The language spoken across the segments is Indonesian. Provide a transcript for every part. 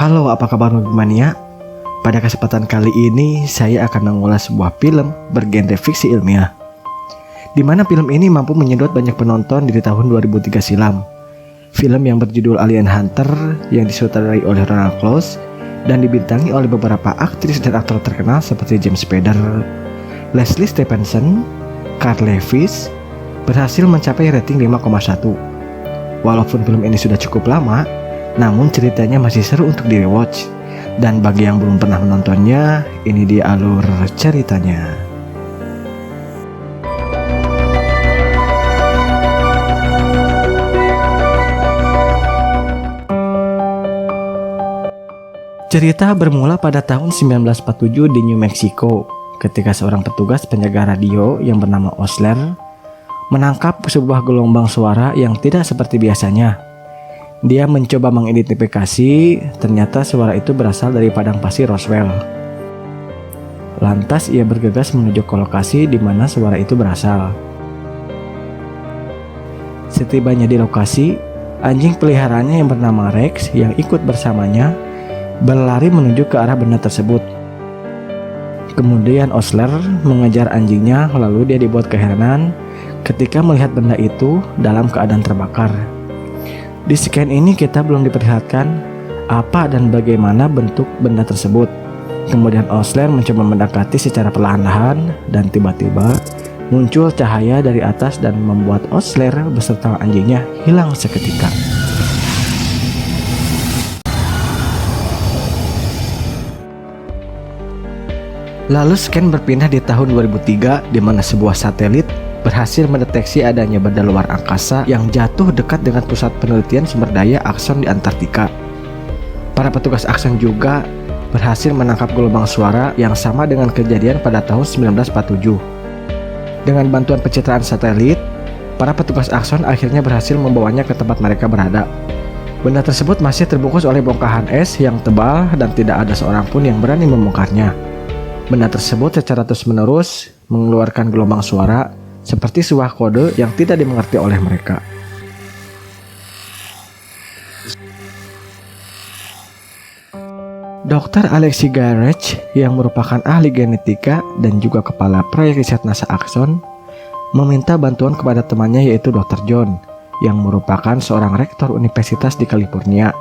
Halo, apa kabar Mania? Pada kesempatan kali ini, saya akan mengulas sebuah film bergenre fiksi ilmiah, di mana film ini mampu menyedot banyak penonton di tahun 2003 silam. Film yang berjudul Alien Hunter yang disutradarai oleh Ronald Close dan dibintangi oleh beberapa aktris dan aktor terkenal seperti James Spader, Leslie Stephenson, Carl Lewis, berhasil mencapai rating 5,1. Walaupun film ini sudah cukup lama, namun ceritanya masih seru untuk di-rewatch. Dan bagi yang belum pernah menontonnya, ini dia alur ceritanya. Cerita bermula pada tahun 1947 di New Mexico, ketika seorang petugas penjaga radio yang bernama Osler menangkap sebuah gelombang suara yang tidak seperti biasanya. Dia mencoba mengidentifikasi, ternyata suara itu berasal dari padang pasir Roswell. Lantas ia bergegas menuju ke lokasi di mana suara itu berasal. Setibanya di lokasi, anjing peliharaannya yang bernama Rex yang ikut bersamanya berlari menuju ke arah benda tersebut. Kemudian Osler mengejar anjingnya, lalu dia dibuat keheranan ketika melihat benda itu dalam keadaan terbakar. Di scan ini kita belum diperlihatkan apa dan bagaimana bentuk benda tersebut. Kemudian Osler mencoba mendekati secara perlahan-lahan dan tiba-tiba muncul cahaya dari atas dan membuat Osler beserta anjingnya hilang seketika. Lalu scan berpindah di tahun 2003 di mana sebuah satelit berhasil mendeteksi adanya benda luar angkasa yang jatuh dekat dengan pusat penelitian sumber daya Axon di Antartika. Para petugas Axon juga berhasil menangkap gelombang suara yang sama dengan kejadian pada tahun 1947. Dengan bantuan pencitraan satelit, para petugas Axon akhirnya berhasil membawanya ke tempat mereka berada. Benda tersebut masih terbungkus oleh bongkahan es yang tebal dan tidak ada seorang pun yang berani membongkarnya. Benda tersebut secara terus-menerus mengeluarkan gelombang suara seperti sebuah kode yang tidak dimengerti oleh mereka. Dr. Alexey Garrett yang merupakan ahli genetika dan juga kepala proyek riset NASA Axon meminta bantuan kepada temannya yaitu Dr. John yang merupakan seorang rektor universitas di California.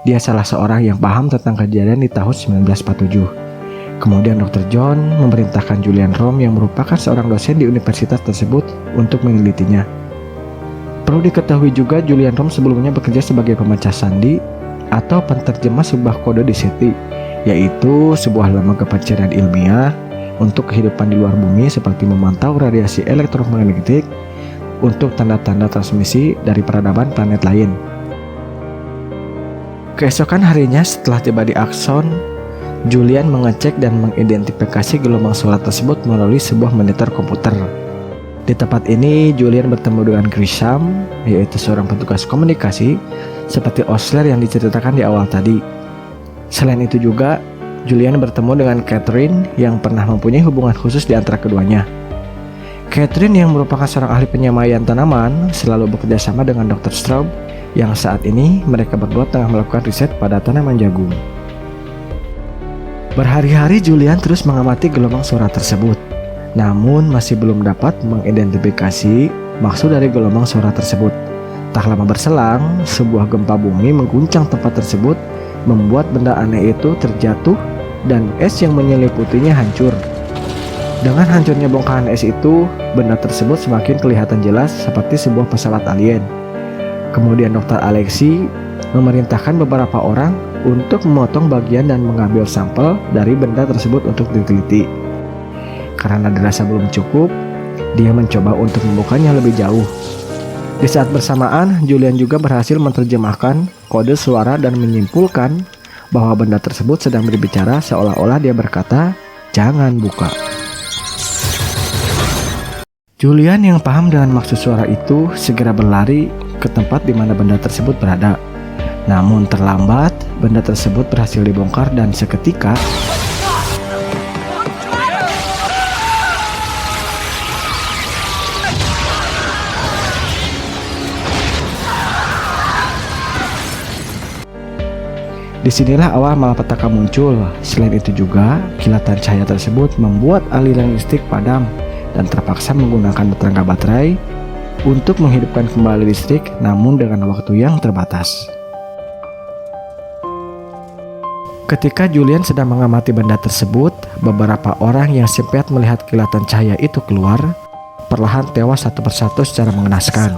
Dia salah seorang yang paham tentang kejadian di tahun 1947. Kemudian Dr. John memerintahkan Julian Rom yang merupakan seorang dosen di universitas tersebut untuk menelitinya. Perlu diketahui juga Julian Rom sebelumnya bekerja sebagai pemecah sandi atau penterjemah sebuah kode di SETI, yaitu sebuah lembaga pencarian ilmiah untuk kehidupan di luar bumi seperti memantau radiasi elektromagnetik untuk tanda-tanda transmisi dari peradaban planet lain. Keesokan harinya setelah tiba di Axon, Julian mengecek dan mengidentifikasi gelombang suara tersebut melalui sebuah monitor komputer. Di tempat ini, Julian bertemu dengan Grisham, yaitu seorang petugas komunikasi, seperti Osler yang diceritakan di awal tadi. Selain itu juga, Julian bertemu dengan Catherine yang pernah mempunyai hubungan khusus di antara keduanya. Catherine yang merupakan seorang ahli penyamaian tanaman selalu bekerja sama dengan Dr. Straub, yang saat ini mereka berdua tengah melakukan riset pada tanaman jagung. Berhari-hari Julian terus mengamati gelombang suara tersebut, namun masih belum dapat mengidentifikasi maksud dari gelombang suara tersebut. Tak lama berselang, sebuah gempa bumi mengguncang tempat tersebut, membuat benda aneh itu terjatuh dan es yang menyeliputinya hancur. Dengan hancurnya bongkahan es itu, benda tersebut semakin kelihatan jelas seperti sebuah pesawat alien. Kemudian Dr. Alexey memerintahkan beberapa orang untuk memotong bagian dan mengambil sampel dari benda tersebut untuk diteliti. Karena dirasa belum cukup, dia mencoba untuk membukanya lebih jauh. Di saat bersamaan, Julian juga berhasil menerjemahkan kode suara dan menyimpulkan bahwa benda tersebut sedang berbicara seolah-olah dia berkata, "Jangan buka." Julian yang paham dengan maksud suara itu segera berlari ke tempat di mana benda tersebut berada. Namun terlambat, benda tersebut berhasil dibongkar dan seketika Disinilah awal malapetaka muncul. Selain itu juga, kilatan cahaya tersebut membuat aliran listrik padam dan terpaksa menggunakan tenaga baterai untuk menghidupkan kembali listrik, namun dengan waktu yang terbatas. Ketika Julian sedang mengamati benda tersebut, beberapa orang yang sempat melihat kilatan cahaya itu keluar, perlahan tewas satu persatu secara mengenaskan.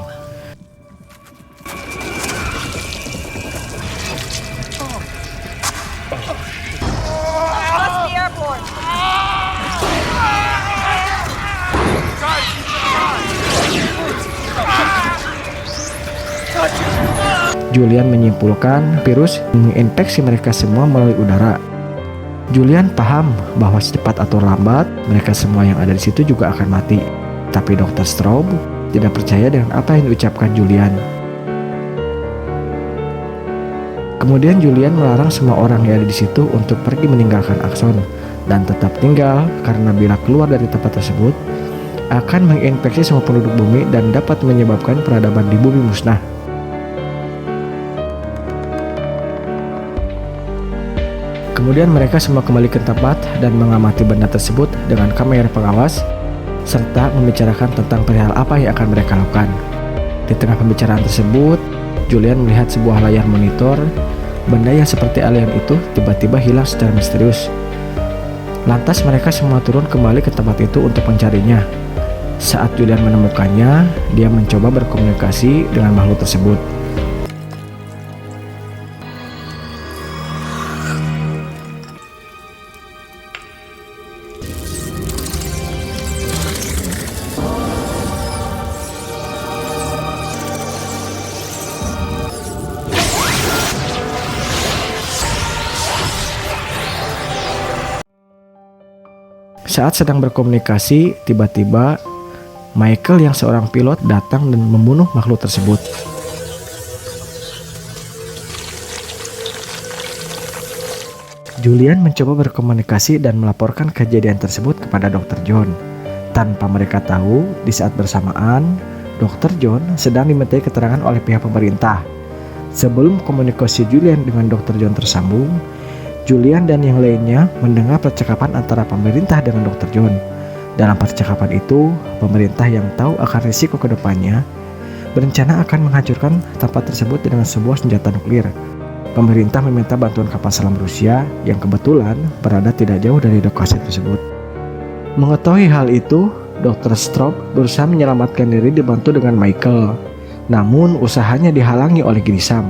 Julian menyimpulkan virus menginfeksi mereka semua melalui udara. Julian paham bahwa secepat atau lambat mereka semua yang ada di situ juga akan mati. Tapi Dr. Straub tidak percaya dengan apa yang diucapkan Julian. Kemudian Julian melarang semua orang yang ada di situ untuk pergi meninggalkan Axon dan tetap tinggal karena bila keluar dari tempat tersebut akan menginfeksi semua penduduk bumi dan dapat menyebabkan peradaban di bumi musnah. Kemudian mereka semua kembali ke tempat dan mengamati benda tersebut dengan kamera pengawas serta membicarakan tentang perihal apa yang akan mereka lakukan. Di tengah pembicaraan tersebut, Julian melihat sebuah layar monitor. Benda yang seperti alien itu tiba-tiba hilang secara misterius. Lantas mereka semua turun kembali ke tempat itu untuk mencarinya. Saat Julian menemukannya, dia mencoba berkomunikasi dengan makhluk tersebut. Saat sedang berkomunikasi, tiba-tiba Michael yang seorang pilot datang dan membunuh makhluk tersebut. Julian mencoba berkomunikasi dan melaporkan kejadian tersebut kepada Dr. John. Tanpa mereka tahu, di saat bersamaan, Dr. John sedang dimintai keterangan oleh pihak pemerintah. Sebelum komunikasi Julian dengan Dr. John tersambung, Julian dan yang lainnya mendengar percakapan antara pemerintah dengan Dr. John. Dalam percakapan itu, pemerintah yang tahu akan risiko kedepannya berencana akan menghancurkan tempat tersebut dengan sebuah senjata nuklir. Pemerintah meminta bantuan kapal selam Rusia yang kebetulan berada tidak jauh dari lokasi tersebut. Mengetahui hal itu, Dr. Straub berusaha menyelamatkan diri dibantu dengan Michael. Namun usahanya dihalangi oleh Grisam.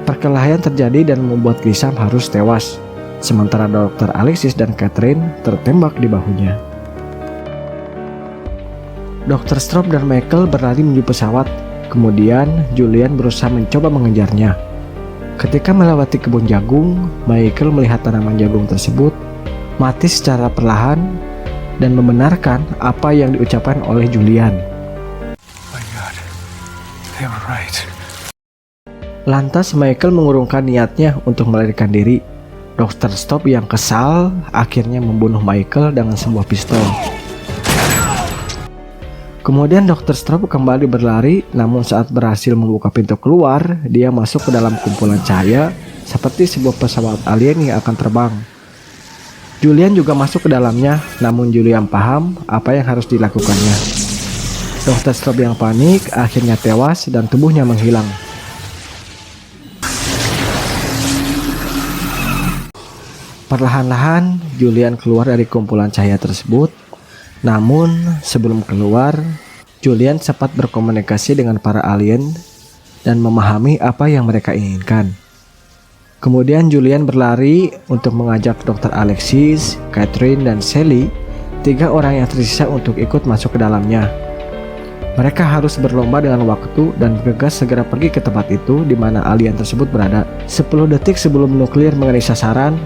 Perkelahian terjadi dan membuat Grisam harus tewas, sementara Dr. Alexis dan Catherine tertembak di bahunya. Dr. Straub dan Michael berlari menuju pesawat, kemudian Julian berusaha mencoba mengejarnya. Ketika melewati kebun jagung, Michael melihat tanaman jagung tersebut mati secara perlahan dan membenarkan apa yang diucapkan oleh Julian. My God, they were right. Lantas Michael mengurungkan niatnya untuk melarikan diri. Dr. Straub yang kesal akhirnya membunuh Michael dengan sebuah pistol. Kemudian Dr. Straub kembali berlari, namun saat berhasil membuka pintu keluar, dia masuk ke dalam kumpulan cahaya seperti sebuah pesawat alien yang akan terbang. Julian juga masuk ke dalamnya, namun Julian paham apa yang harus dilakukannya. Dr. Straub yang panik akhirnya tewas dan tubuhnya menghilang. Perlahan-lahan Julian keluar dari kumpulan cahaya tersebut. Namun sebelum keluar, Julian sempat berkomunikasi dengan para alien dan memahami apa yang mereka inginkan. Kemudian Julian berlari untuk mengajak Dr. Alexis, Catherine, dan Sally, 3 orang yang tersisa untuk ikut masuk ke dalamnya. Mereka harus berlomba dengan waktu dan bergegas segera pergi ke tempat itu di mana alien tersebut berada. 10 detik sebelum nuklir mengenai sasaran,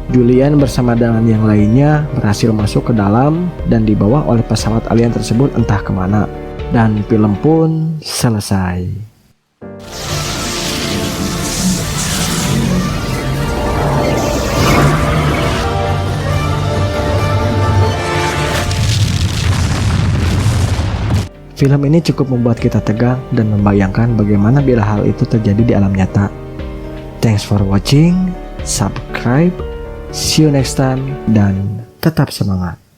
Julian bersama dengan yang lainnya berhasil masuk ke dalam dan dibawa oleh pesawat alien tersebut entah kemana. Dan film pun selesai. Film ini cukup membuat kita tegang dan membayangkan bagaimana bila hal itu terjadi di alam nyata. Thanks for watching, subscribe, see you next time, dan tetap semangat.